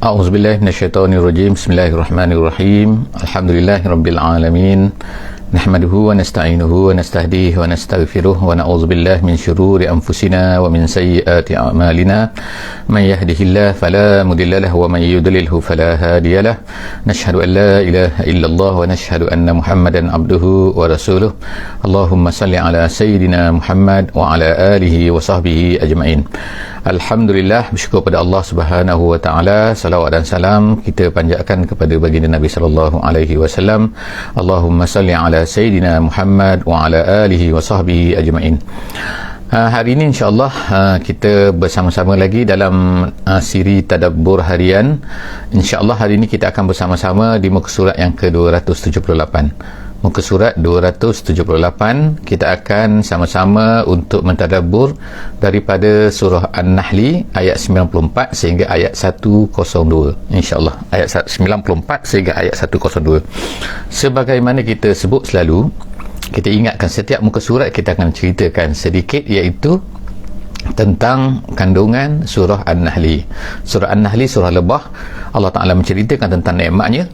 A'udzubillahi minasyaitonirrajim. Bismillahirrahmanirrahim. Alhamdulillahirabbil alamin. Nahmaduhu wa nasta'inuhu wa nastahdihi wa nastaghfiruh wa na'udzubillahi min syururi anfusina wa min sayyiati a'malina. Man yahdihillahu fala mudilla lahu wa man yudlilhu fala hadiyalah. Nashhadu an la ilaha illallah wa nashhadu anna Muhammadan abduhu wa rasuluh. Allahumma salli ala sayyidina Muhammad wa ala alihi wa sahbihi ajma'in. Alhamdulillah, bersyukur pada Allah Subhanahu wa taala. Salawat dan salam kita panjatkan kepada baginda Nabi sallallahu alaihi wasallam. Allahumma salli ala sayyidina Muhammad wa ala alihi wa sahbihi ajma'in. Hari ini insya-Allah kita bersama-sama lagi dalam siri tadabbur harian. Insya-Allah hari ini kita akan bersama-sama di muka surat yang ke-278. Muka surat 278, kita akan sama-sama untuk mentadabbur daripada surah An-Nahl ayat 94 sehingga ayat 102, insya-Allah ayat 94 sehingga ayat 102. Sebagaimana kita sebut selalu, kita ingatkan setiap muka surat kita akan ceritakan sedikit, iaitu tentang kandungan surah An-Nahl. Surah An-Nahl, surah lebah. Allah Ta'ala menceritakan tentang nikmatnya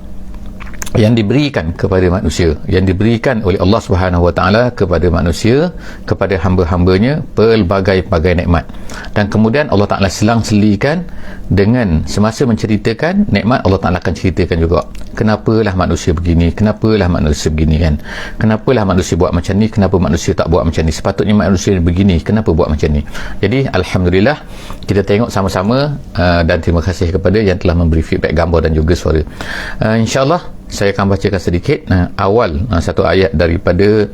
yang diberikan kepada manusia, yang diberikan oleh Allah Subhanahu Wa Taala kepada manusia, kepada hamba-hambanya, pelbagai-bagai nikmat. Dan kemudian Allah Taala selang-selikan dengan semasa menceritakan nikmat, Allah Taala akan ceritakan juga kenapalah manusia begini, kenapalah manusia begini kan, kenapalah manusia buat macam ni, kenapa manusia tak buat macam ni, sepatutnya manusia begini, kenapa buat macam ni. Jadi alhamdulillah kita tengok sama-sama, dan terima kasih kepada yang telah memberi feedback gambar dan juga suara. InsyaAllah saya akan bacakan sedikit awal satu ayat daripada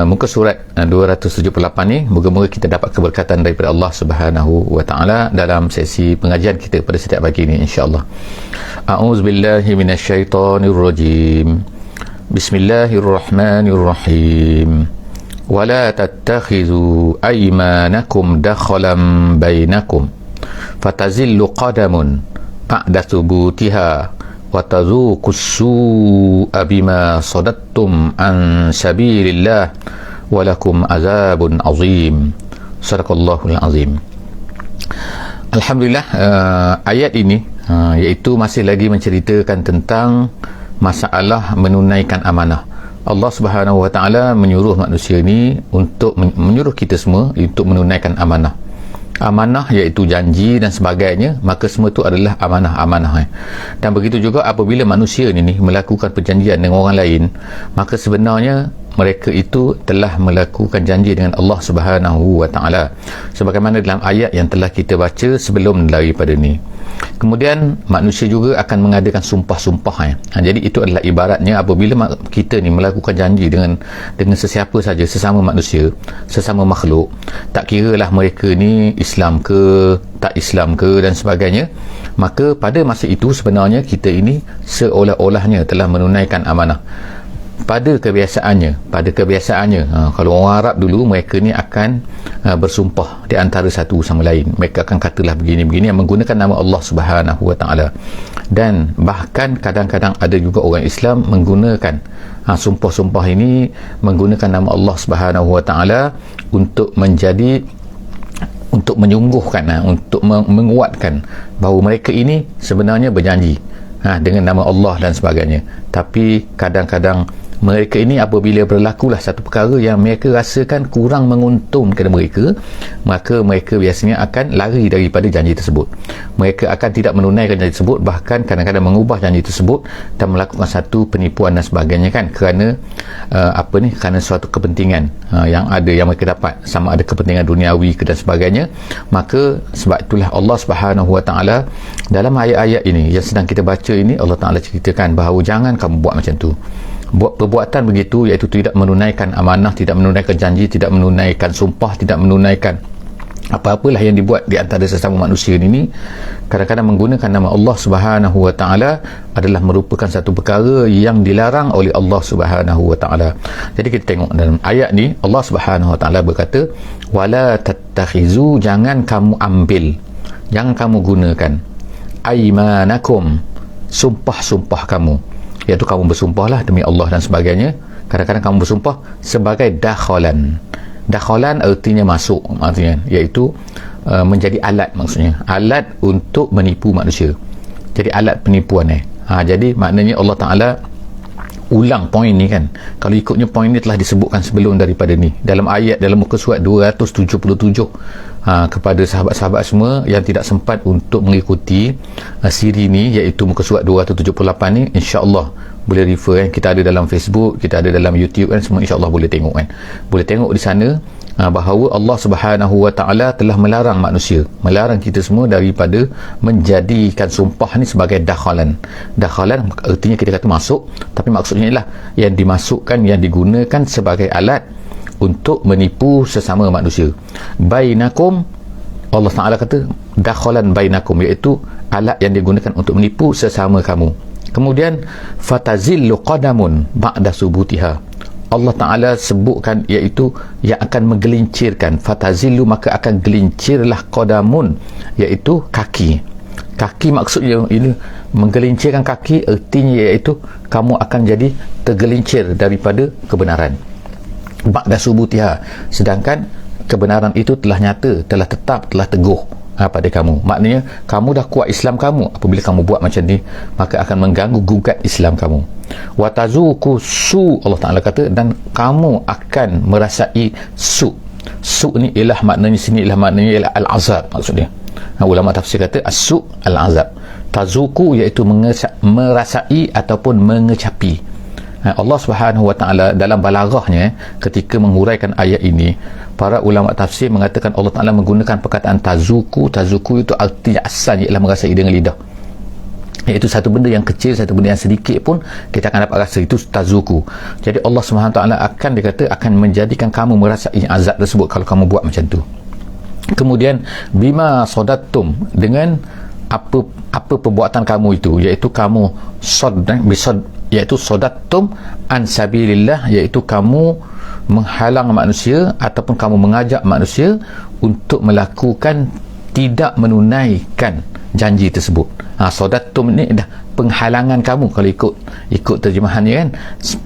muka surat 278 ni. Moga-moga kita dapat keberkatan daripada Allah Subhanahu wa taala dalam sesi pengajian kita pada setiap pagi ni, insya-Allah. A'udzubillahi minasyaitonirrajim. Bismillahirrahmanirrahim. Wala tattakhizu aymanakum dakhalan bainakum fatazillu qadamun ba'da thubutiha wa tazuqus su'a bima sadattum an sabilillah wa lakum azabun azim. Sadaqallahul azim. Alhamdulillah, ayat ini iaitu masih lagi menceritakan tentang masalah menunaikan amanah. Allah Subhanahu Wa Taala menyuruh manusia ni untuk menyuruh kita semua untuk menunaikan amanah. Amanah iaitu janji dan sebagainya, maka semua itu adalah amanah-amanah. Dan begitu juga apabila manusia ni melakukan perjanjian dengan orang lain, maka sebenarnya mereka itu telah melakukan janji dengan Allah Subhanahu Wa Taala, sebagaimana dalam ayat yang telah kita baca sebelum daripada ni. Kemudian manusia juga akan mengadakan sumpah-sumpah. Jadi itu adalah ibaratnya apabila kita ni melakukan janji dengan sesiapa saja, sesama manusia, sesama makhluk, tak kiralah mereka ni Islam ke tak Islam ke dan sebagainya, maka pada masa itu sebenarnya kita ini seolah-olahnya telah menunaikan amanah. Pada kebiasaannya, kalau orang Arab dulu, mereka ni akan bersumpah di antara satu sama lain. Mereka akan katalah begini-begini yang menggunakan nama Allah Subhanahu Wa Taala. Dan bahkan kadang-kadang ada juga orang Islam menggunakan sumpah-sumpah ini menggunakan nama Allah Subhanahu Wa Taala untuk menyungguhkan, untuk menguatkan bahawa mereka ini sebenarnya berjanji dengan nama Allah dan sebagainya. Tapi kadang-kadang mereka ini apabila berlakulah satu perkara yang mereka rasakan kurang menguntungkan mereka, maka mereka biasanya akan lari daripada janji tersebut. Mereka akan tidak menunaikan janji tersebut, bahkan kadang-kadang mengubah janji tersebut dan melakukan satu penipuan dan sebagainya kan, kerana kerana suatu kepentingan yang mereka dapat, sama ada kepentingan duniawi ke dan sebagainya. Maka sebab itulah Allah Subhanahu Wa Taala dalam ayat-ayat ini yang sedang kita baca ini, Allah Taala ceritakan bahawa jangan kamu buat macam tu. Buat perbuatan begitu, iaitu tidak menunaikan amanah, tidak menunaikan janji, tidak menunaikan sumpah, tidak menunaikan apa-apalah yang dibuat di antara sesama manusia ini, kadang-kadang menggunakan nama Allah Subhanahu Wa Taala adalah merupakan satu perkara yang dilarang oleh Allah Subhanahu Wa Taala. Jadi kita tengok dalam ayat ni, Allah Subhanahu Wa Taala berkata, wala tattakhizu, jangan kamu ambil, jangan kamu gunakan, aymanakum, sumpah-sumpah kamu, iaitu kamu bersumpahlah demi Allah dan sebagainya. Kadang-kadang kamu bersumpah sebagai dakhalan. Dakhalan artinya masuk, artinya iaitu menjadi alat, maksudnya alat untuk menipu manusia. jadi alat penipuan jadi maknanya Allah Ta'ala ulang poin ni kan. Kalau ikutnya poin ni telah disebutkan sebelum daripada ni dalam ayat dalam muka surat 277 kepada sahabat-sahabat semua yang tidak sempat untuk mengikuti siri ni, iaitu muka surat 278 ni, insya-Allah boleh refer kita ada dalam Facebook, kita ada dalam YouTube kan, semua insya-Allah boleh tengok kan. Boleh tengok di sana bahawa Allah Subhanahu Wa Taala telah melarang manusia, melarang kita semua daripada menjadikan sumpah ni sebagai dakhalan. Dakhalan artinya kita kata masuk, tapi maksudnya ialah yang dimasukkan, yang digunakan sebagai alat untuk menipu sesama manusia. Bainakum, Allah Ta'ala kata dakhalan bainakum, iaitu alat yang digunakan untuk menipu sesama kamu. Kemudian fatazillu qadamun ba'da subutiha, Allah Ta'ala sebutkan iaitu yang akan menggelincirkan. Fatazillu, maka akan gelincirlah qadamun, iaitu kaki. Kaki maksudnya ini menggelincirkan kaki, artinya iaitu kamu akan jadi tergelincir daripada kebenaran. Ba'da subutiha, sedangkan kebenaran itu telah nyata, telah tetap, telah teguh pada kamu. Maknanya kamu dah kuat Islam kamu, apabila kamu buat macam ni maka akan mengganggu gugat Islam kamu. Wa tazuku su, Allah Ta'ala kata, dan kamu akan merasai su. Su ni ialah maknanya sini ialah maknanya ialah al-azab maksudnya. Ulama tafsir kata as-su al-azab. Tazuku iaitu merasai ataupun mengecapi. Allah Subhanahu Wa Taala dalam balaghahnya ketika menguraikan ayat ini, para ulama tafsir mengatakan Allah Ta'ala menggunakan perkataan tazuku. Tazuku itu artinya asalnya ialah merasai dengan lidah, iaitu satu benda yang kecil, satu benda yang sedikit pun kita akan dapat rasa, itu tazuku. Jadi Allah Subhanahu Wa Taala akan dikata akan menjadikan kamu merasai azab tersebut kalau kamu buat macam tu. Kemudian bima sodattum, dengan apa perbuatan kamu itu, iaitu kamu iaitu sodattum an sabilillah, iaitu kamu menghalang manusia ataupun kamu mengajak manusia untuk melakukan tidak menunaikan janji tersebut. Sodattum ni dah penghalangan kamu, kalau ikut terjemahannya kan,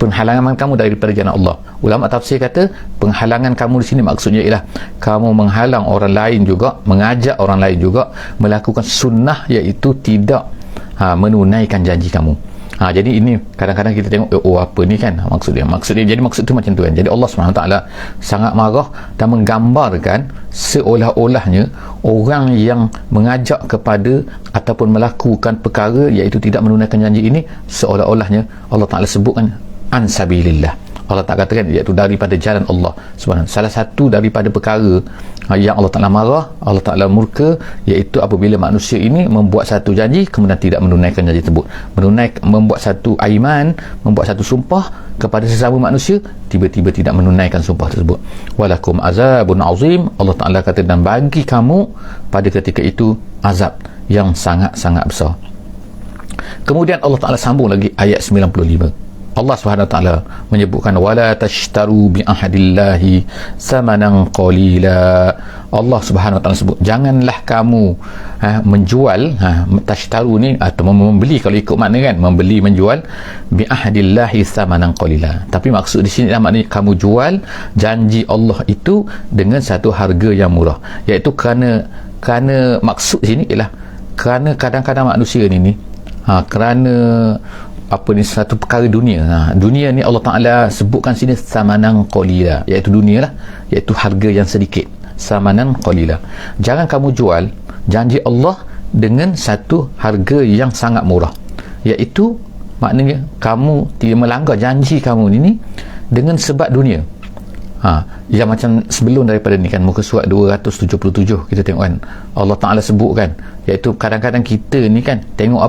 penghalangan kamu daripada jalan Allah. Ulama tafsir kata penghalangan kamu di sini maksudnya ialah kamu menghalang orang lain juga, mengajak orang lain juga melakukan sunnah, iaitu tidak menunaikan janji kamu. Jadi ini kadang-kadang kita tengok apa ni kan maksudnya jadi maksud tu macam tu kan. Jadi Allah SWT sangat marah dan menggambarkan seolah-olahnya orang yang mengajak kepada ataupun melakukan perkara iaitu tidak menunaikan janji ini, seolah-olahnya Allah Ta'ala sebutkan ansabilillah. Allah Ta'ala katakan iaitu daripada jalan Allah Subhanahu. Salah satu daripada perkara yang Allah Ta'ala marah, Allah Ta'ala murka, iaitu apabila manusia ini membuat satu janji kemudian tidak menunaikan janji tersebut, membuat satu aiman, membuat satu sumpah kepada sesama manusia, tiba-tiba tidak menunaikan sumpah tersebut. Walakum azabun azim, Allah Ta'ala kata, dan bagi kamu pada ketika itu azab yang sangat-sangat besar. Kemudian Allah Ta'ala sambung lagi ayat 95. Allah Subhanahu Wa Taala menyebutkan wala tashtaru bi ahadillahi samanan qalila. Allah Subhanahu Wa Taala sebut janganlah kamu menjual, tashtaru ni atau membeli, kalau ikut makna kan membeli, menjual, bi ahadillahi samanan qalila. Tapi maksud di sini maknanya kamu jual janji Allah itu dengan satu harga yang murah, iaitu kerana maksud sini ialah kerana kadang-kadang manusia ni kerana satu perkara dunia. Dunia ni Allah Ta'ala sebutkan sini samanan qalila, iaitu dunia lah, iaitu harga yang sedikit. Samanan qalila. Jangan kamu jual janji Allah dengan satu harga yang sangat murah, iaitu maknanya kamu tidak melanggar janji kamu ini dengan sebab dunia. Yang macam sebelum daripada ni kan, muka surat 277 kita tengok kan, Allah Ta'ala sebutkan, iaitu kadang-kadang kita ni kan tengok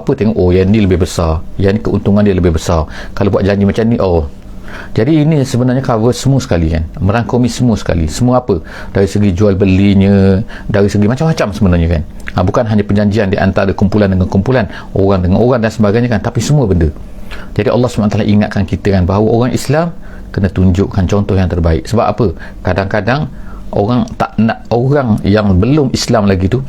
yang ni lebih besar, yang ni keuntungan dia lebih besar kalau buat janji macam ni. Jadi ini sebenarnya cover semua sekali kan, merangkumi semua sekali, semua apa, dari segi jual belinya, dari segi macam-macam sebenarnya kan. Bukan hanya perjanjian di antara kumpulan dengan kumpulan, orang dengan orang dan sebagainya kan, tapi semua benda. Jadi Allah SWT ingatkan kita kan bahawa orang Islam kena tunjukkan contoh yang terbaik. Sebab apa? Kadang-kadang orang tak nak, orang yang belum Islam lagi tu,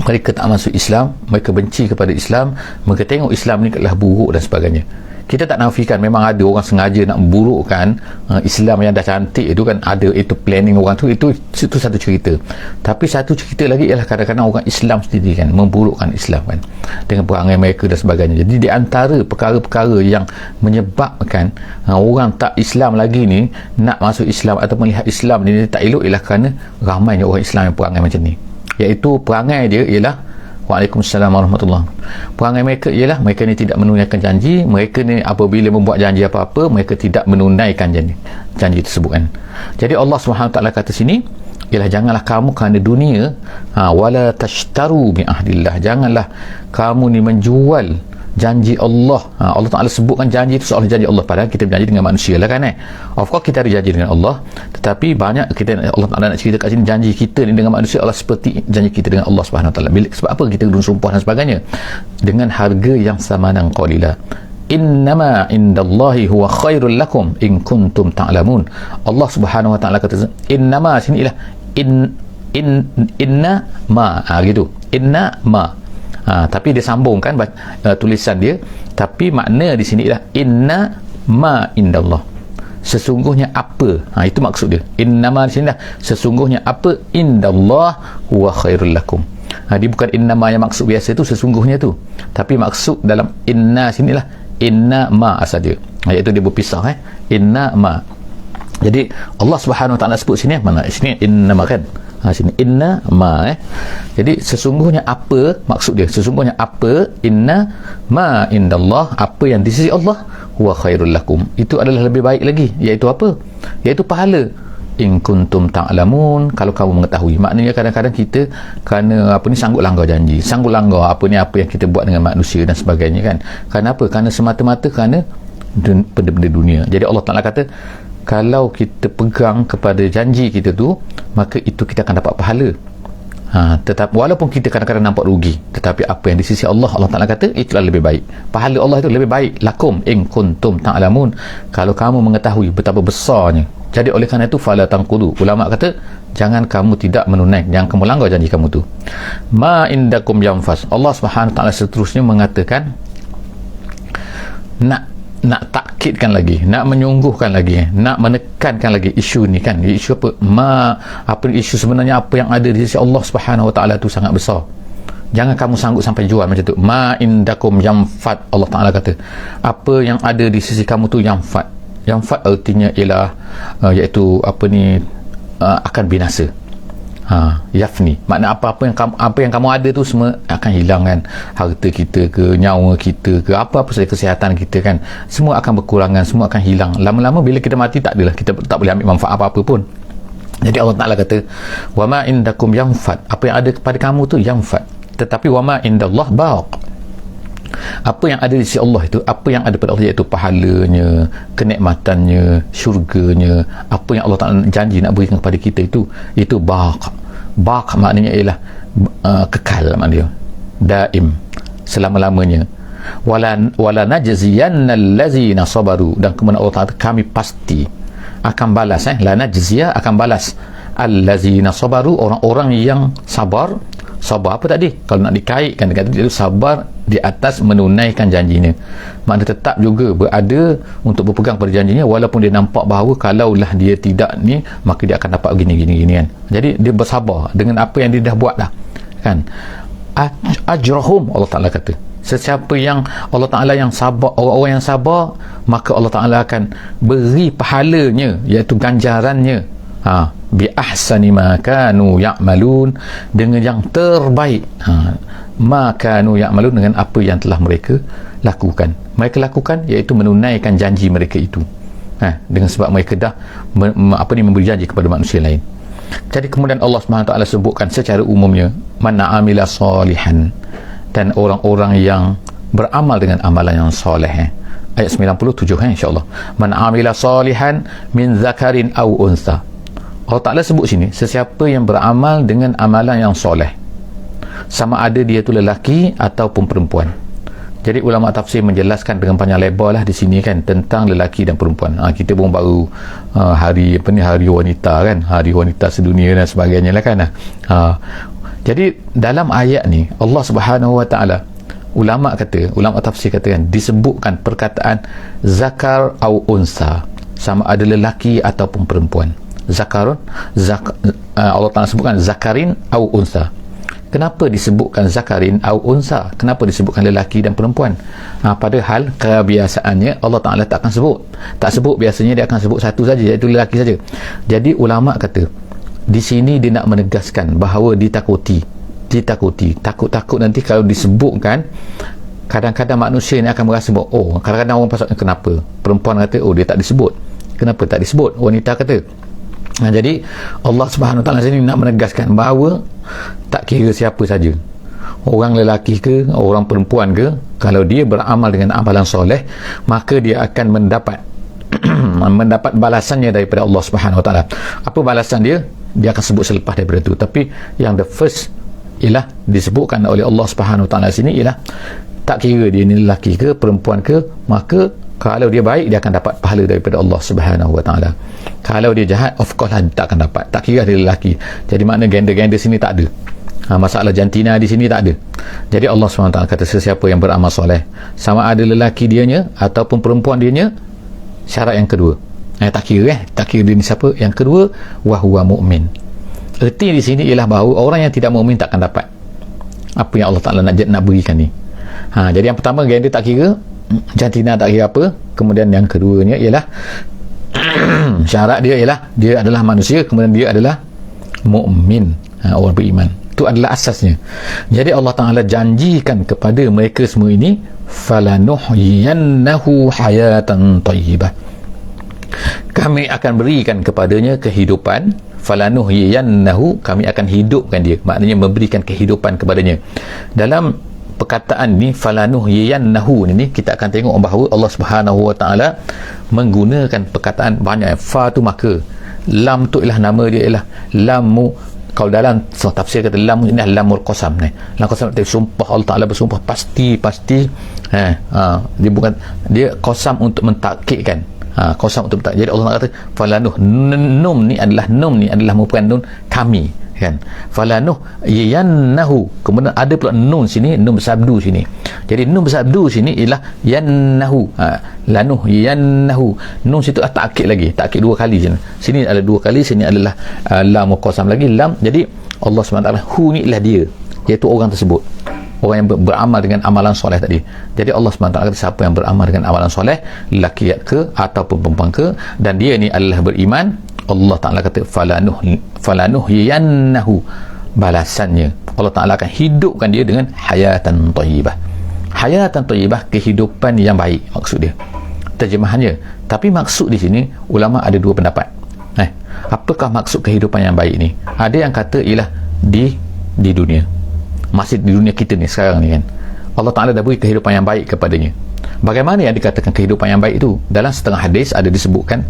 mereka tak masuk Islam, mereka benci kepada Islam, mereka tengok Islam ni adalah buruk dan sebagainya. Kita tak nafikan memang ada orang sengaja nak memburukkan Islam yang dah cantik itu kan, ada itu planning orang tu, itu satu cerita. Tapi satu cerita lagi ialah kadang-kadang orang Islam sendiri kan memburukkan Islam kan dengan perangai mereka dan sebagainya. Jadi di antara perkara-perkara yang menyebabkan orang tak Islam lagi ni nak masuk Islam atau melihat Islam ni tak elok ialah kerana ramainya orang Islam yang perangai macam ni, iaitu perangai dia ialah Waalaikumsalam warahmatullahi. Perangai mereka ialah mereka ni tidak menunaikan janji. Mereka ni apabila membuat janji apa-apa, mereka tidak menunaikan janji tersebut kan. Jadi Allah SWT kata sini ialah janganlah kamu kerana dunia wala tashtaru bi ahdillah, janganlah kamu ni menjual janji Allah. Allah Ta'ala sebutkan janji itu seolah janji Allah, padahal kita berjanji dengan manusia lah kan. Of course kita ada janji dengan Allah, tetapi banyak Allah Ta'ala nak cerita kat sini janji kita ni dengan manusia Allah seperti janji kita dengan Allah Subhanahu Ta'ala. Sebab apa kita bersumpah dan sebagainya dengan harga yang samanan qalila. Innama indallahi huwa khairul lakum in kuntum ta'lamun. Allah Subhanahu Wa Ta'ala kata innama sini ialah inna ma gitu, inna ma. Tapi dia sambungkan tulisan dia, tapi makna di sini ialah inna ma indallah, sesungguhnya apa. Itu maksud dia. Inna ma di sini lah sesungguhnya apa, indallah huwa khairul lakum. Dia bukan inna ma yang maksud biasa tu sesungguhnya tu, tapi maksud dalam inna sini lah inna ma saja, iaitu dia berpisah inna ma. Jadi Allah Subhanahu Wa Ta'ala sebut sini mana sini inna ma kan, sini inna ma jadi sesungguhnya apa, maksud dia sesungguhnya apa, inna ma indallah, apa yang di sisi Allah, huwa khairul lakum, itu adalah lebih baik lagi, iaitu apa, iaitu pahala. In kuntum ta'lamun, kalau kamu mengetahui. Maknanya kadang-kadang kita kerana sanggup langgar janji, sanggup langgar apa yang kita buat dengan manusia dan sebagainya kan. Kerana apa? Kerana semata-mata kerana benda-benda dunia. Jadi Allah Ta'ala kata kalau kita pegang kepada janji kita tu, maka itu kita akan dapat pahala. Tetap walaupun kita kadang-kadang nampak rugi, tetapi apa yang di sisi Allah, Allah Ta'ala kata itulah lebih baik. Pahala Allah itu lebih baik. Lakum in kuntum ta'lamun, kalau kamu mengetahui betapa besarnya. Jadi oleh kerana itu fala tanqudu, ulama kata jangan kamu tidak menunaikan, jangan kamu langgar janji kamu tu. Ma indakum yanfas. Allah Subhanahu Ta'ala seterusnya mengatakan nak takkidkan lagi, nak menyungguhkan lagi, nak menekankan lagi isu ni kan. Isu apa isu sebenarnya, apa yang ada di sisi Allah Subhanahu Wa Ta'ala tu sangat besar. Jangan kamu sanggup sampai jual macam tu. Ma indakum yanfat, Allah Ta'ala kata apa yang ada di sisi kamu tu yanfat. Yanfat artinya ialah iaitu akan binasa. Yafni, makna apa yang kamu ada tu semua akan hilang kan. Harta kita ke, nyawa kita ke, apa-apa saja, kesihatan kita kan, semua akan berkurangan, semua akan hilang. Lama-lama bila kita mati tak adalah, kita tak boleh ambil manfaat apa-apa pun. Jadi Allah Ta'ala kata wa ma indakum yanfat, apa yang ada kepada kamu tu yanfat, tetapi wa ma indallah baq, apa yang ada di sisi Allah itu, apa yang ada pada Allah iaitu pahalanya, kenikmatannya, syurganya, apa yang Allah Ta'ala janji nak berikan kepada kita itu baq. Baq maknanya ialah kekal, maknanya daim, selama-lamanya. Wala najziyanna allazina sabaru, dan kemudian Allah Ta'ala kami pasti akan balas la najziya, akan balas allazina sabaru, orang-orang yang sabar. Sabar apa tadi? Kalau nak dikaitkan dengan itu, sabar di atas menunaikan janjinya. Maknanya tetap juga berada untuk berpegang pada janjinya, walaupun dia nampak bahawa kalaulah dia tidak ni, maka dia akan dapat gini kan. Jadi dia bersabar dengan apa yang dia dah buat dah kan. Ajrahum, Allah Ta'ala kata sesiapa yang Allah Ta'ala yang sabar, orang-orang yang sabar, maka Allah Ta'ala akan beri pahalanya, iaitu ganjarannya bi ahsani ma kanu ya'malun, dengan yang terbaik ma kanu ya'malun, dengan apa yang telah mereka lakukan iaitu menunaikan janji mereka itu dengan sebab mereka dah memberi janji kepada manusia lain. Jadi kemudian Allah SWT sebutkan secara umumnya man amila salihan, dan orang-orang yang beramal dengan amalan yang soleh. Ayat 97 insya-Allah. Man amila salihan min zakarin aw untha, Allah Ta'ala sebut sini sesiapa yang beramal dengan amalan yang soleh, sama ada dia tu lelaki ataupun perempuan. Jadi ulama tafsir menjelaskan dengan panjang lebar lah di sini kan tentang lelaki dan perempuan. Kita pun baru hari wanita kan, hari wanita sedunia dan sebagainya lah kan. Jadi dalam ayat ni Allah Subhanahu Wa Ta'ala ulama tafsir katakan disebutkan perkataan zakar au unsa, sama ada lelaki ataupun perempuan. Allah Ta'ala sebutkan zakarin au unsa. Kenapa disebutkan zakarin au unsa? Kenapa disebutkan lelaki dan perempuan? Padahal kebiasaannya Allah Ta'ala tak sebut, biasanya dia akan sebut satu saja, iaitu lelaki saja. Jadi ulama kata di sini dia nak menegaskan bahawa ditakuti, takut nanti kalau disebutkan, kadang-kadang manusia ni akan merasa bahawa kadang-kadang orang pasal kenapa perempuan kata dia tak disebut, kenapa tak disebut, wanita kata. Jadi Allah Subhanahu Wa Taala sini nak menegaskan bahawa tak kira siapa saja, orang lelaki ke, orang perempuan ke, kalau dia beramal dengan amalan soleh, maka dia akan mendapat balasannya daripada Allah Subhanahu Wa Taala. Apa balasan dia? Dia akan sebut selepas daripada itu. Tapi yang the first ialah disebutkan oleh Allah Subhanahu Wa Taala sini ialah tak kira dia ni lelaki ke perempuan ke, maka kalau dia baik dia akan dapat pahala daripada Allah Subhanahu Wa Taala. Kalau dia jahat, of course tak akan dapat, tak kira dia lelaki. Jadi makna gender sini tak ada. Masalah jantina di sini tak ada. Jadi Allah SWT kata sesiapa yang beramal soleh, sama ada lelaki dianya ataupun perempuan dianya, syarat yang kedua, tak kira dia ni siapa, yang kedua wahuwa mu'min. Erti di sini ialah bahawa orang yang tidak mukmin takkan dapat apa yang Allah Ta'ala nak berikan ni. Jadi yang pertama, gender tak kira, jantina tak kira apa. Kemudian yang keduanya ialah syarat dia ialah dia adalah manusia, kemudian dia adalah mukmin, orang beriman. Itu adalah asasnya. Jadi Allah Ta'ala janjikan kepada mereka semua ini, falanuhyiyannahu hayatan thayyibah, kami akan berikan kepadanya kehidupan. Falanuhyiyannahu, kami akan hidupkan dia, maknanya memberikan kehidupan kepadanya. Dalam perkataan ni falanuhyiyannahu ni, kita akan tengok bahawa Allah Subhanahu Wa Taala menggunakan perkataan banyak. Fa tu maka, lam tu ialah nama dia, ialah lamu. Kalau dalam tafsir kata lam ini adalah lamul qasam ni. Lam qasam itu sumpah, Allah Taala bersumpah pasti. Dia bukan, dia qasam untuk mentakkidkan. Qasam untuk mentakkid. Jadi Allah kata falanuh, nun ni adalah merupakan nun kami, kan. Falanuh yannahu, kemudian ada pula nun sini, nun bersabdu sini. Jadi nun bersabdu sini ialah yannahu, lanuh yannahu. Nun situ takkid lagi, takkid dua kali sini ada dua kali, sini adalah lam qasam lagi, lam. Jadi Allah SWT, hu ni ialah dia, iaitu orang tersebut, orang yang beramal dengan amalan soleh tadi. Jadi Allah SWT kata siapa yang beramal dengan amalan soleh, lelaki ke ataupun perempuan ke, dan dia ni adalah beriman, Allah Ta'ala kata falanuhyiyannahu, balasannya Allah Ta'ala akan hidupkan dia dengan hayatan thayyibah. Hayatan thayyibah, kehidupan yang baik, maksud dia, terjemahannya. Tapi maksud di sini ulama ada dua pendapat. Apakah maksud kehidupan yang baik ni? Ada yang kata ialah di dunia, masih di dunia kita ni sekarang ni, kan. Allah Ta'ala dah beri kehidupan yang baik kepadanya. Bagaimana yang dikatakan kehidupan yang baik itu? Dalam setengah hadis ada disebutkan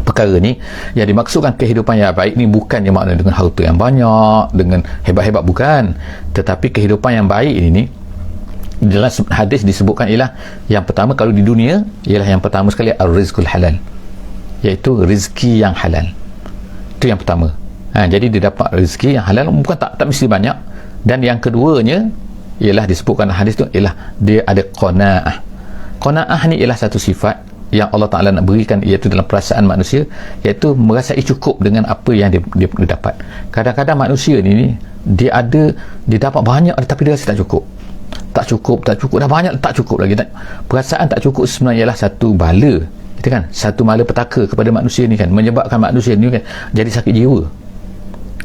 perkara ni, yang dimaksudkan kehidupan yang baik ni bukannya makna dengan harta yang banyak, dengan hebat-hebat, bukan. Tetapi kehidupan yang baik ini dalam hadis disebutkan ialah yang pertama, kalau di dunia ialah yang pertama sekali ar-rizqul halal, iaitu rezeki yang halal. Itu yang pertama. Jadi dia dapat rezeki yang halal, bukan tak mesti banyak. Dan yang keduanya ialah disebutkan hadis tu ialah dia ada qanaah. Qanaah ni ialah satu sifat yang Allah Ta'ala nak berikan, iaitu dalam perasaan manusia, iaitu merasai cukup dengan apa yang dia dapat. Kadang-kadang manusia ni dia dapat banyak tapi dia rasa tak cukup, dah banyak tak cukup lagi. Perasaan tak cukup sebenarnya ialah satu bala, kan, satu malapetaka kepada manusia ni, kan, menyebabkan manusia ni, kan, jadi sakit jiwa.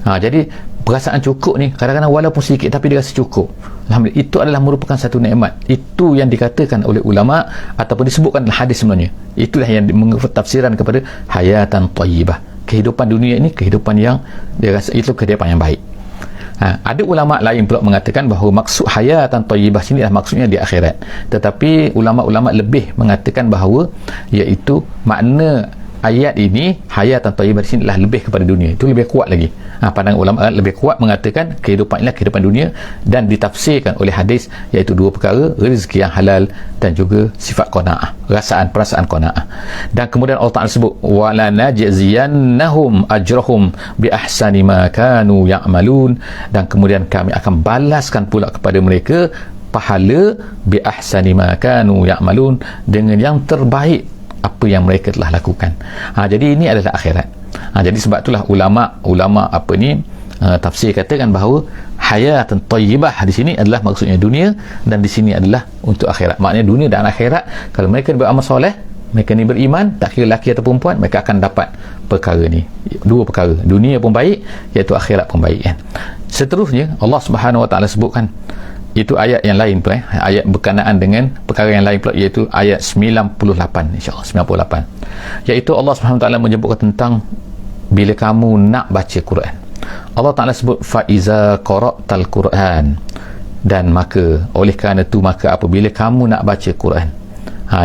Jadi perasaan cukup ni kadang-kadang walaupun sedikit tapi dia rasa cukup. Alhamdulillah, itu adalah merupakan satu nikmat. Itu yang dikatakan oleh ulama ataupun disebutkan dalam hadis sebenarnya. Itulah yang tafsiran kepada hayatan thayyibah. Kehidupan dunia ini kehidupan yang dia rasa itu kehidupan yang baik. Ada ulama lain pula mengatakan bahawa maksud hayatan thayyibah sini adalah maksudnya di akhirat. Tetapi ulama-ulama lebih mengatakan bahawa iaitu makna ayat ini, hayatan thayyibah di sini adalah lebih kepada dunia. Itu lebih kuat lagi. Pandangan ulama lebih kuat mengatakan kehidupan inilah kehidupan dunia, dan ditafsirkan oleh hadis iaitu dua perkara, rezeki yang halal dan juga sifat qanaah, perasaan qanaah. Dan kemudian Allah Ta'ala sebut wala najziyannahum ajrahum bi ahsani ma kanu ya'malun, dan kemudian kami akan balaskan pula kepada mereka pahala bi ahsani ma kanu ya'malun, dengan yang terbaik apa yang mereka telah lakukan. Jadi ini adalah akhirat. Jadi sebab itulah ulama tafsir katakan bahawa hayatan thayyibah di sini adalah maksudnya dunia, dan di sini adalah untuk akhirat. Maknanya dunia dan akhirat, kalau mereka beramal soleh, mereka ni beriman, tak kira lelaki atau perempuan, mereka akan dapat perkara ni, dua perkara, dunia pun baik, iaitu akhirat pun baik, kan. Seterusnya Allah Subhanahu Wa Taala sebutkan, itu ayat yang lain tu, ayat berkenaan dengan perkara yang lain pula, iaitu ayat 98, insya-Allah 98, iaitu Allah Subhanahu Wa Taala menyebutkan tentang bila kamu nak baca Quran. Allah Ta'ala sebut fa'iza qara'tal Quran, dan maka oleh kerana tu maka apabila kamu nak baca Quran.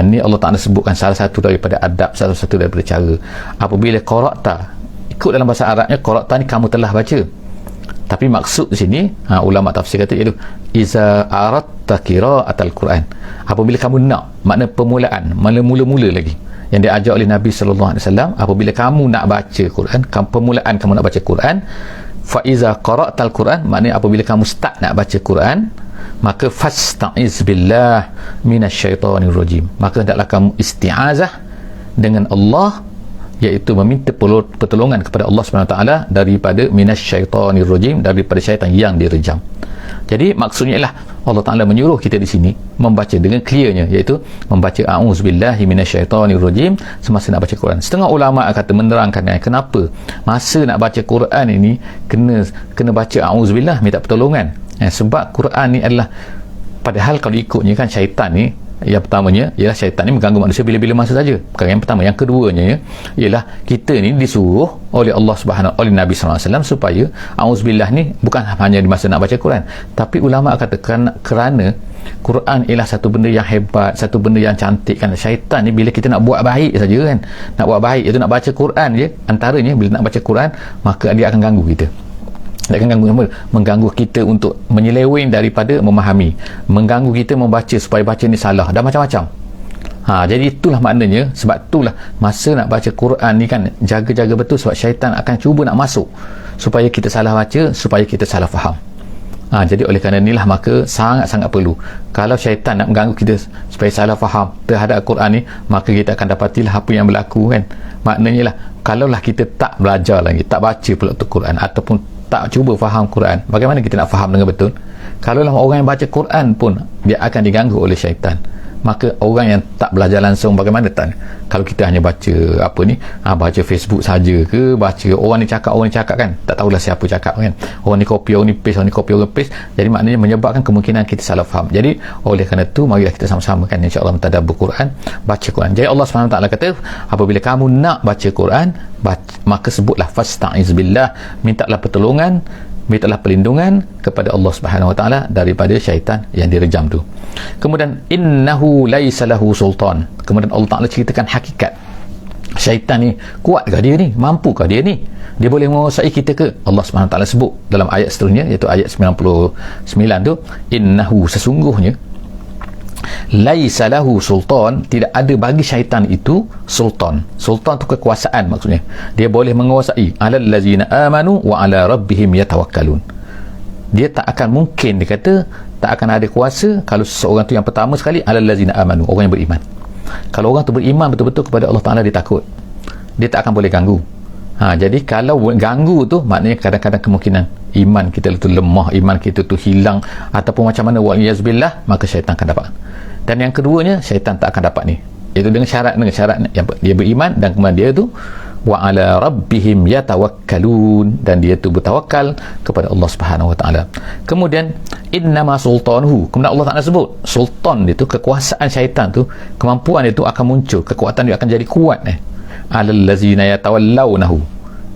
Ni Allah Ta'ala sebutkan salah satu daripada adab, salah satu daripada cara. Apabila qara'ta, ikut dalam bahasa Arabnya qara'ta ni kamu telah baca, tapi maksud di sini ulama tafsir kata iaitu iza aratta qira'atal Quran, apabila kamu nak, makna permulaan, mula-mula lagi yang diajar oleh Nabi sallallahu alaihi wasallam. Apabila kamu nak baca Quran, permulaan kamu nak baca Quran, fa iza qara'tal Quran, maknanya apabila kamu start nak baca Quran, maka fasta'iz billah minasyaitonir rajim, maka hendaklah kamu isti'azah dengan Allah, iaitu meminta pertolongan kepada Allah Subhanahu Wa Taala daripada minasyaitonir rajim, daripada syaitan yang direjam. Jadi maksudnya ialah Allah Ta'ala menyuruh kita di sini membaca dengan clearnya, iaitu membaca a'udzubillahi minasyaitonirrajim semasa nak baca Quran. Setengah ulama kata menerangkan kenapa masa nak baca Quran ini kena baca a'udzubillah, minta pertolongan. Sebab Quran ni adalah, padahal kalau ikutnya kan syaitan ni, yang pertamanya ialah syaitan ni mengganggu manusia bila-bila masa saja. Perkara yang pertama. Yang keduanya ialah kita ni disuruh oleh Allah Subhanahu, oleh Nabi SAW supaya auzubillah ni bukan hanya di masa nak baca Quran, tapi ulama katakan kerana Quran ialah satu benda yang hebat, satu benda yang cantik, kan. Syaitan ni bila kita nak buat baik saja, kan, nak buat baik iaitu nak baca Quran je, antaranya bila nak baca Quran, maka dia akan ganggu kita. Dia akan mengganggu kita untuk menyeleweng daripada memahami, mengganggu kita membaca supaya baca ni salah, dan macam-macam. Jadi itulah maknanya, sebab itulah masa nak baca Quran ni kan, jaga-jaga betul, sebab syaitan akan cuba nak masuk supaya kita salah baca, supaya kita salah faham. Jadi oleh kerana inilah maka sangat-sangat perlu, kalau syaitan nak mengganggu kita supaya salah faham terhadap Quran ni, maka kita akan dapatilah apa yang berlaku, kan. Maknanya lah, kalaulah kita tak belajar lagi, tak baca pula Quran, ataupun tak cuba faham Quran, bagaimana kita nak faham dengan betul? Kalau orang yang baca Quran pun dia akan diganggu oleh syaitan, maka orang yang tak belajar langsung bagaimana tak? Kalau kita hanya baca baca Facebook saja ke, baca orang ni cakap kan, tak tahulah siapa cakap, kan. Orang ni copy, orang ni paste, orang ni copy, orang paste. Jadi maknanya menyebabkan kemungkinan kita salah faham. Jadi oleh kerana itu marilah kita sama-sama, kan, insya-Allah mentadabbur Quran, baca Quran. Jadi Allah SWT kata, apabila kamu nak baca Quran, maka sebutlah fasta'iz billah, mintalah pertolongan, mintalah perlindungan kepada Allah Subhanahu Wa Taala daripada syaitan yang direjam tu. Kemudian innahu laisa lahu sultan. Kemudian Allah Taala ceritakan hakikat syaitan ni, kuatkah dia ni, mampukah dia ni, dia boleh menguasai kita ke? Allah Subhanahu Wa Taala sebut dalam ayat seterusnya, iaitu ayat 99 tu, innahu, sesungguhnya, laisa lahu sultan, tidak ada bagi syaitan itu sultan. Sultan tu kekuasaan, maksudnya dia boleh menguasai alal ladzina amanu wa ala rabbihim yatawakkalun. Dia tak akan mungkin, dia kata tak akan ada kuasa kalau seseorang tu yang pertama sekali alal ladzina amanu, orang yang beriman. Kalau orang tu beriman betul-betul kepada Allah Ta'ala, dia takut, dia tak akan boleh ganggu. Jadi kalau ganggu tu, maknanya kadang-kadang kemungkinan iman kita tu lemah, iman kita tu hilang, ataupun macam mana, wa'iyazbillah, maka syaitan akan dapat. Dan yang keduanya, syaitan tak akan dapat ni, iaitu dengan syarat yang dia beriman, dan kemudian dia tu wa ala rabbihim yatawakkalun, dan dia tu bertawakal kepada Allah Subhanahu Wa Taala. Kemudian innama sultanuhu, kemudian Allah Taala sebut sultan dia tu, kekuasaan syaitan tu, kemampuan dia tu akan muncul, kekuatan dia akan jadi kuat alal ladzina yatawallawnahu,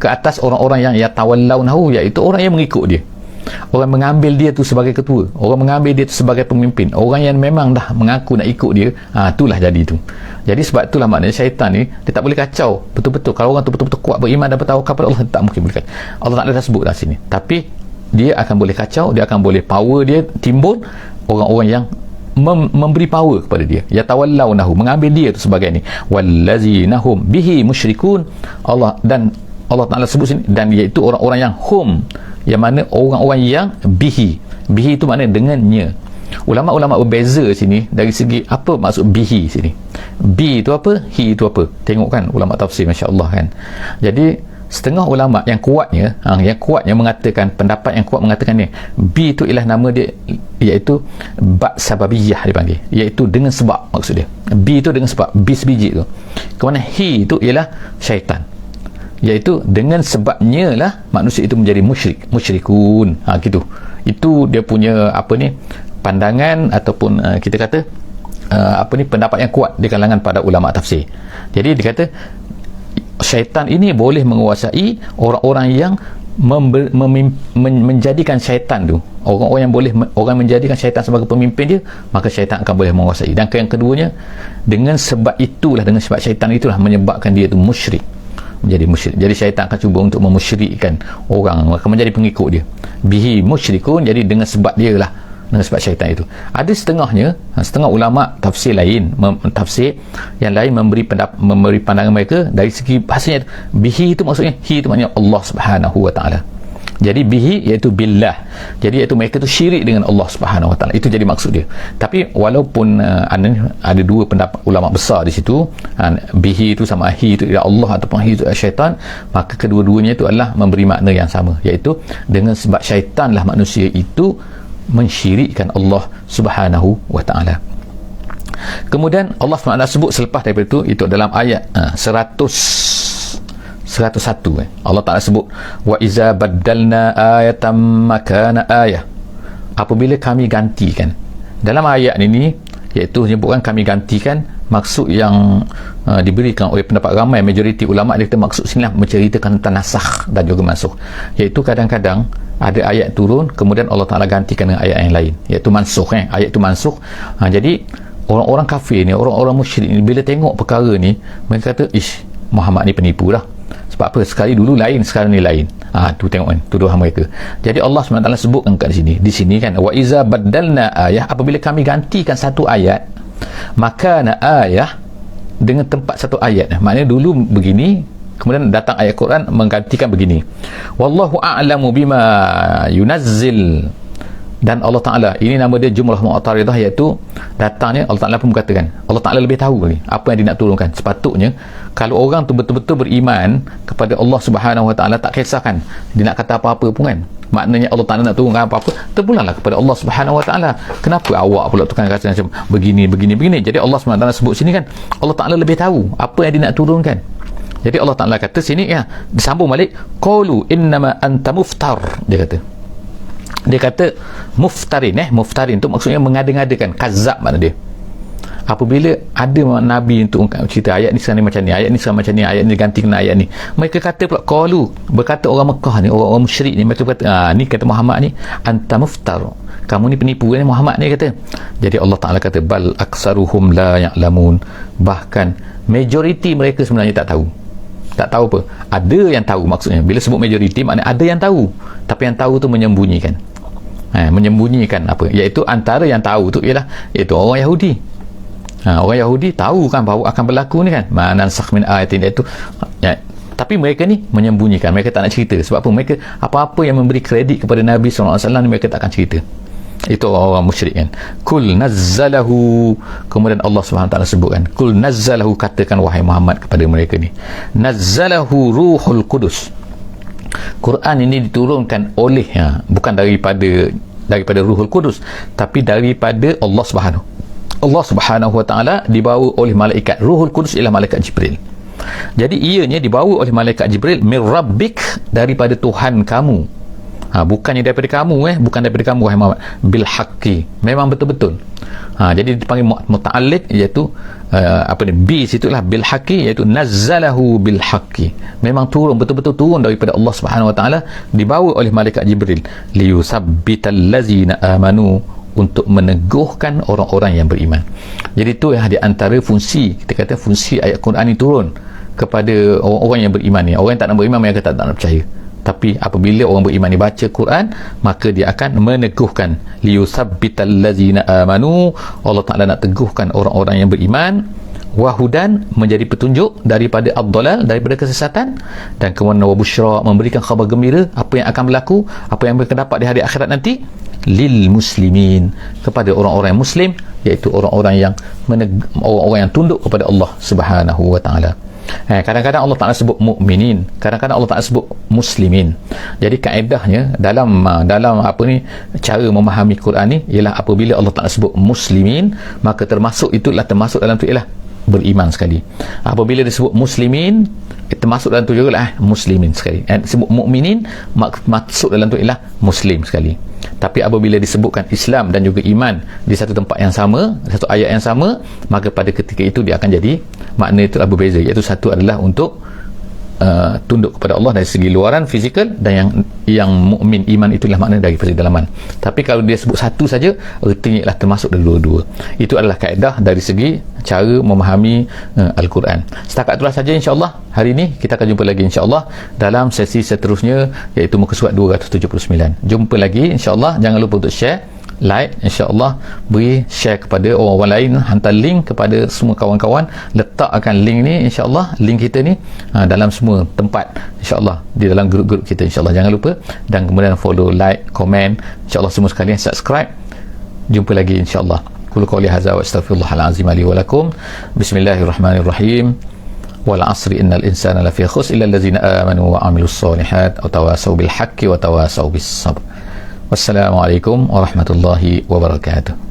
ke atas orang-orang yang yatawallawnahu, iaitu orang yang mengikut dia, orang mengambil dia tu sebagai ketua, orang mengambil dia tu sebagai pemimpin, orang yang memang dah mengaku nak ikut dia. Itulah jadi tu. Jadi sebab itulah maknanya syaitan ni, dia tak boleh kacau betul-betul. Kalau orang tu betul-betul kuat beriman dan bertawakal kepada Allah, tak mungkin boleh kacau. Allah tak ada sebut dah sini, tapi dia akan boleh kacau, dia akan boleh power dia timbul orang-orang yang memberi power kepada dia, yatawallawnahu, mengambil dia tu sebagai ni, wallazinahum bihi musyrikun. Allah Ta'ala sebut sini, dan iaitu orang-orang yang hum, yang mana orang-orang yang bihi itu maknanya dengannya, Ulama-ulama berbeza sini dari segi apa maksud bihi sini. Bi itu apa, hi itu apa. Tengok kan ulama tafsir, masya-Allah kan. Jadi setengah ulama yang kuatnya mengatakan, pendapat yang kuat mengatakan ni, bi itu ialah nama dia, iaitu ba sababiyah dipanggil, iaitu dengan sebab, maksud dia. Bi itu dengan sebab, bis biji tu. Kemudian hi itu ialah syaitan, iaitu dengan sebabnya lah manusia itu menjadi musyrikun. Gitu. Itu dia punya pandangan ataupun kita kata pendapat yang kuat di kalangan pada ulama tafsir. Jadi dia kata syaitan ini boleh menguasai orang-orang yang menjadikan syaitan tu, orang-orang yang boleh orang menjadikan syaitan sebagai pemimpin dia, maka syaitan akan boleh menguasai. Dan yang keduanya, dengan sebab syaitan itulah menyebabkan dia itu musyrik, menjadi musyrik. Jadi syaitan akan cuba untuk memusyrikkan orang, maka menjadi pengikut dia. Bihi musyrikun, jadi dengan sebab dia lah, dengan sebab syaitan itu. Ada setengah ulama tafsir lain, tafsir yang lain memberi pandangan mereka dari segi bahasanya. Bihi itu maksudnya, hi itu maknanya Allah Subhanahu wa taala. Jadi bihi iaitu billah, jadi iaitu mereka itu syirik dengan Allah Subhanahu wa taala. Itu jadi maksud dia. Tapi walaupun ada dua pendapat ulama besar di situ, bihi itu sama hi itu ialah Allah ataupun hi itu syaitan, maka kedua-duanya itu adalah memberi makna yang sama, iaitu dengan sebab syaitanlah manusia itu mensyirikkan Allah Subhanahu wa taala. Kemudian Allah SWT sebut selepas daripada itu dalam ayat 101 Allah Taala sebut, wa iza baddalna ayatan makana ayah, apabila kami gantikan. Dalam ayat ini iaitu menyebutkan kami gantikan, maksud yang diberikan oleh pendapat ramai majoriti ulama, dia kata maksud sini menceritakan tentang nasakh dan juga mansukh, iaitu kadang-kadang ada ayat turun kemudian Allah Ta'ala gantikan dengan ayat yang lain, iaitu mansukh. Ayat itu mansukh. Jadi orang-orang kafir ni, orang-orang musyrik ni, bila tengok perkara ni, mereka kata, ish, Muhammad ni penipu lah. Sebab apa? Sekali dulu lain, sekarang ni lain. Tu tengok kan, tuduhan mereka. Jadi Allah SWT sebutkan kat di sini kan, wa iza baddalna ayah, apabila kami gantikan satu ayat, maka ayah dengan tempat satu ayat. Maknanya dulu begini, kemudian datang ayat Quran menggantikan begini. Wallahu a'lamu bima yunazzil. Dan Allah Ta'ala, ini nama dia jumlah mu'taridah, iaitu datangnya Allah Ta'ala pun berkatakan, Allah Ta'ala lebih tahu lagi apa yang dia nak turunkan. Sepatutnya kalau orang tu betul-betul beriman kepada Allah Subhanahu Wa Ta'ala, tak kisahkan dia nak kata apa-apa pun kan. Maknanya Allah Ta'ala nak turunkan apa-apa, terpulanglah kepada Allah Subhanahu Wa Ta'ala. Kenapa awak pula tukang kata macam begini. Jadi Allah Subhanahu Wa Ta'ala sebut sini kan, Allah Ta'ala lebih tahu apa yang dia nak turunkan. Jadi Allah Ta'ala kata sini, disambung balik, qalu innama anta muftar. Dia kata muftarin tu maksudnya mengada-ngadakan, kazzab makna dia. Apabila ada Nabi untuk cerita ayat ni sekarang ni macam ni, ayat ni sekarang macam ni, ayat ni ganti kena ayat ni, mereka kata pula, qalu, berkata orang Mekah ni, orang musyrik ni, mereka kata, ni kata Muhammad ni, anta muftar, kamu ni penipu ni Muhammad ni, kata. Jadi Allah Ta'ala kata, bal aksaruhum la ya'lamun, bahkan majoriti mereka sebenarnya tak tahu apa. Ada yang tahu, maksudnya bila sebut majoriti maknanya ada yang tahu, tapi yang tahu tu menyembunyikan. Menyembunyikan apa, iaitu antara yang tahu tu ialah iaitu orang Yahudi. Orang Yahudi tahu kan bahawa akan berlaku ni kan, manansakh min ayatin, iaitu tapi mereka ni menyembunyikan, mereka tak nak cerita. Sebab apa? Mereka apa-apa yang memberi kredit kepada Nabi SAW ni mereka tak akan cerita. Itu orang musyrik kan. Kul nazzalahu, kemudian Allah SWT sebutkan, kul nazzalahu, katakan wahai Muhammad kepada mereka ni, nazzalahu ruhul qudus. Quran ini diturunkan oleh, bukan daripada ruhul qudus, tapi daripada Allah Subhanahu Wa Ta'ala, dibawa oleh malaikat. Ruhul qudus ialah malaikat Jibril. Jadi ianya dibawa oleh malaikat Jibril, min rabbik, daripada Tuhan kamu. Bukannya daripada kamu, bukan daripada kamu wahai Muhammad, bil haqqi, memang betul-betul. Jadi dipanggil muta'alliq, iaitu bi situlah bil haqqi, iaitu nazzalahu bil haqqi, memang turun, betul-betul turun daripada Allah Subhanahu Wa Ta'ala, dibawa oleh malaikat Jibril, liyusabbital ladzina amanu, untuk meneguhkan orang-orang yang beriman. Jadi itu yang di antara fungsi, kita kata fungsi ayat Quran ini turun kepada orang-orang yang beriman ni. Orang yang tak nak beriman mereka tak nak percaya. Tapi apabila orang beriman ni baca Quran, maka dia akan meneguhkan, liyusabbital ladzina amanu, Allah Ta'ala nak teguhkan orang-orang yang beriman, wahudan, menjadi petunjuk daripada ad-dhalal, daripada kesesatan, dan kemudian wabusyra, memberikan khabar gembira apa yang akan berlaku, apa yang mereka dapat di hari akhirat nanti, lil muslimin, kepada orang-orang muslim, iaitu orang-orang yang orang yang tunduk kepada Allah Subhanahu wa taala. Kadang-kadang Allah Ta'ala sebut mukminin, kadang-kadang Allah Ta'ala sebut muslimin. Jadi kaedahnya dalam cara memahami Quran ni ialah apabila Allah Ta'ala sebut muslimin, maka termasuk dalam tu ialah beriman sekali. Apabila disebut muslimin, termasuk dalam tu juga lah muslimin sekali. Disebut mukminin, maksud dalam tu ialah muslim sekali. Tapi apabila disebutkan Islam dan juga iman di satu tempat yang sama, satu ayat yang sama, maka pada ketika itu dia akan jadi makna itu berbeza, iaitu satu adalah untuk tunduk kepada Allah dari segi luaran fizikal, dan yang mukmin iman itulah makna dari dalaman. Tapi kalau dia sebut satu saja, ertinya ialah termasuk dari dua-dua. Itu adalah kaedah dari segi cara memahami Al-Quran. Setakat itulah saja insya-Allah hari ini. Kita akan jumpa lagi insya-Allah dalam sesi seterusnya, iaitu muka surat 279. Jumpa lagi insya-Allah. Jangan lupa untuk share, like, insya-Allah beri share kepada orang-orang lain, hantar link kepada semua kawan-kawan, letakkan link ni insya-Allah, link kita ni dalam semua tempat insya-Allah, di dalam grup-grup kita insya-Allah. Jangan lupa, dan kemudian follow, like, komen insya-Allah semua sekalian, subscribe. Jumpa lagi insya-Allah. Qul qouli hadza wa astaghfirullahal azim li wa lakum. Bismillahirrahmanirrahim. Wal 'asri innal insana lafi khusr illa allazina amanu wa 'amilus solihat wa tawasaw bil haqqi wa tawasaw bis sabr. Wassalamualaikum warahmatullahi wabarakatuh.